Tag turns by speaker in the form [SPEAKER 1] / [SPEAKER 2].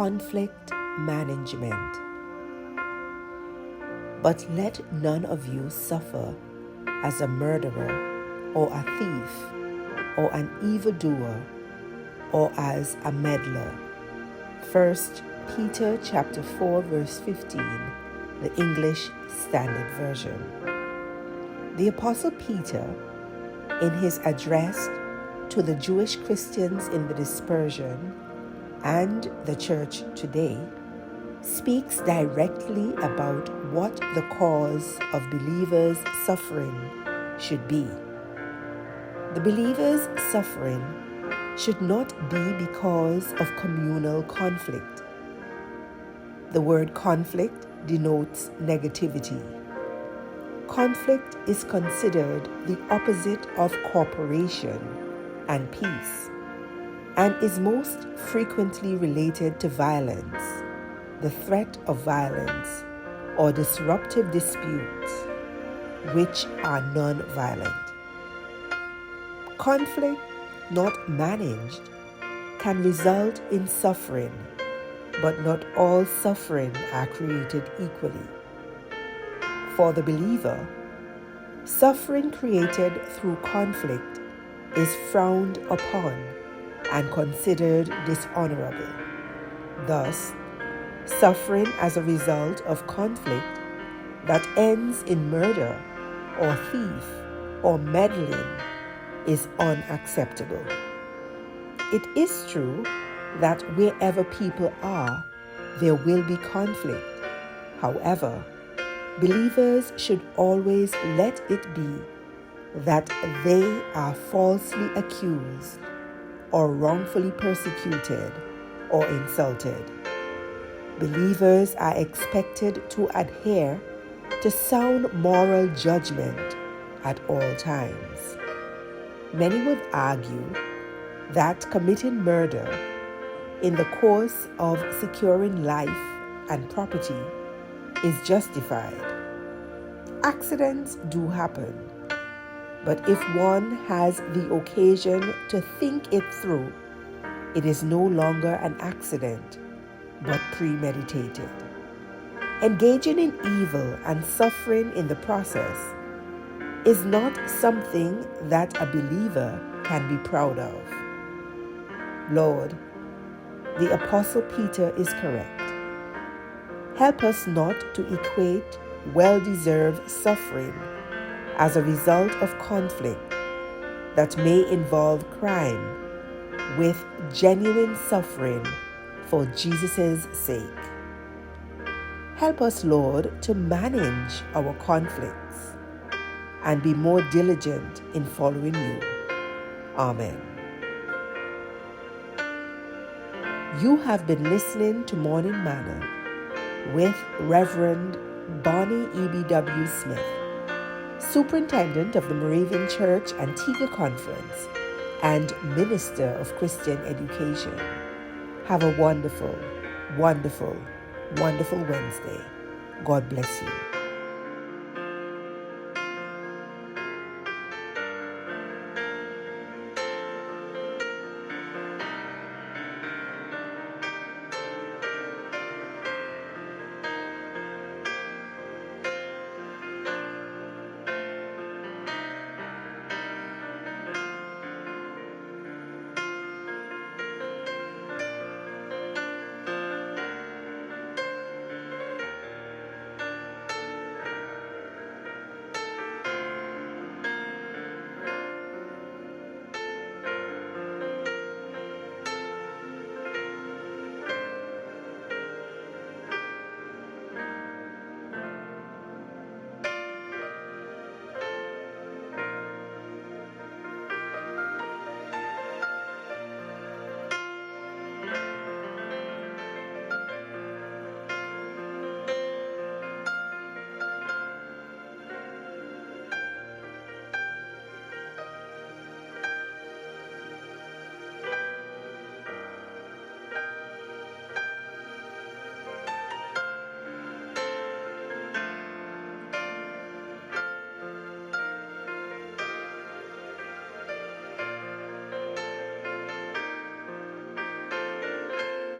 [SPEAKER 1] conflict management. But let none of you suffer as a murderer or a thief or an evildoer or as a meddler. 1 Peter chapter 4 verse 15, the English Standard Version. The Apostle Peter, in his address to the Jewish Christians in the dispersion and the church today, speaks directly about what the cause of believers' suffering should be. The believers' suffering should not be because of communal conflict. The word conflict denotes negativity. Conflict is considered the opposite of cooperation and peace, and is most frequently related to violence, the threat of violence, or disruptive disputes, which are non-violent. Conflict not managed can result in suffering, but not all suffering are created equally. For the believer, suffering created through conflict is frowned upon and considered dishonorable. Thus, suffering as a result of conflict that ends in murder or thief or meddling is unacceptable. It is true that wherever people are, there will be conflict. However, believers should always let it be that they are falsely accused or wrongfully persecuted or insulted. Believers are expected to adhere to sound moral judgment at all times. Many would argue that committing murder in the course of securing life and property is justified. Accidents do happen, but if one has the occasion to think it through, it is no longer an accident, but premeditated. Engaging in evil and suffering in the process is not something that a believer can be proud of. Lord, the Apostle Peter is correct. Help us not to equate well-deserved suffering as a result of conflict that may involve crime with genuine suffering for Jesus' sake. Help us, Lord, to manage our conflicts and be more diligent in following you. Amen. You have been listening to Morning Manna with Reverend Bonnie EBW Smith, Superintendent of the Moravian Church Antigua Conference and Minister of Christian Education. Have a wonderful, wonderful, wonderful Wednesday. God bless you.